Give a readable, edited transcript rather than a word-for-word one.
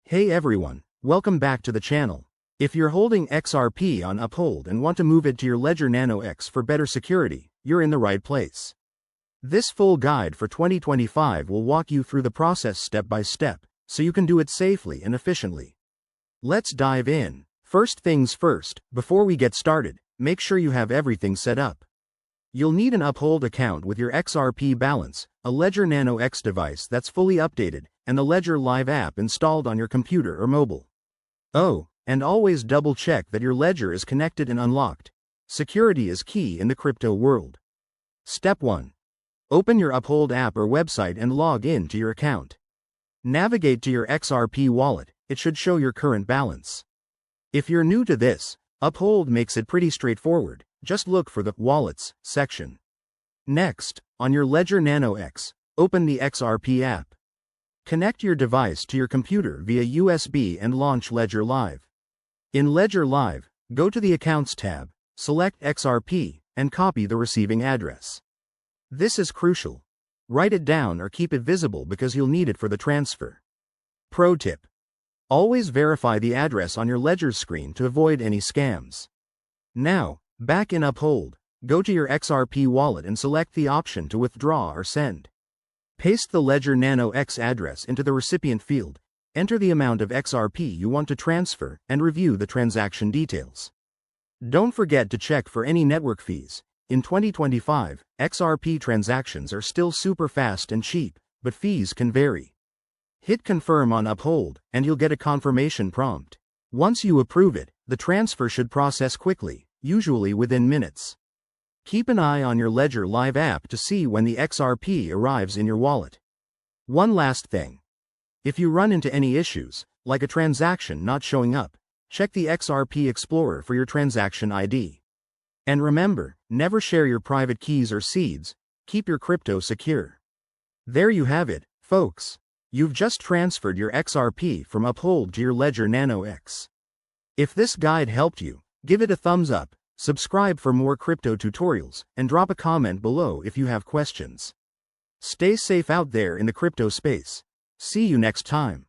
Hey everyone, welcome back to the channel. If you're holding XRP on Uphold and want to move it to your Ledger Nano X for better security, you're in the right place. This full guide for 2025 will walk you through the process step by step, so you can do it safely and efficiently. Let's dive in. First things first, before we get started, make sure you have everything set up. You'll need an Uphold account with your XRP balance, a Ledger Nano X device that's fully updated, and the Ledger Live app installed on your computer or mobile. Oh, and always double-check that your Ledger is connected and unlocked. Security is key in the crypto world. Step 1. Open your Uphold app or website and log in to your account. Navigate to your XRP wallet, it should show your current balance. If you're new to this, Uphold makes it pretty straightforward, just look for the Wallets section. Next, on your Ledger Nano X, open the XRP app. Connect your device to your computer via USB and launch Ledger Live. In Ledger Live, go to the Accounts tab, select XRP, and copy the receiving address. This is crucial. Write it down or keep it visible because you'll need it for the transfer. Pro tip: always verify the address on your Ledger screen to avoid any scams. Now, back in Uphold, go to your XRP wallet and select the option to withdraw or send. Paste the Ledger Nano X address into the recipient field, enter the amount of XRP you want to transfer, and review the transaction details. Don't forget to check for any network fees. In 2025, XRP transactions are still super fast and cheap, but fees can vary. Hit confirm on Uphold, and you'll get a confirmation prompt. Once you approve it, the transfer should process quickly, usually within minutes. Keep an eye on your Ledger Live app to see when the XRP arrives in your wallet. One last thing. If you run into any issues, like a transaction not showing up, check the XRP Explorer for your transaction ID. And remember, never share your private keys or seeds, keep your crypto secure. There you have it, folks. You've just transferred your XRP from Uphold to your Ledger Nano X. If this guide helped you, give it a thumbs up, subscribe for more crypto tutorials, and drop a comment below if you have questions. Stay safe out there in the crypto space. See you next time.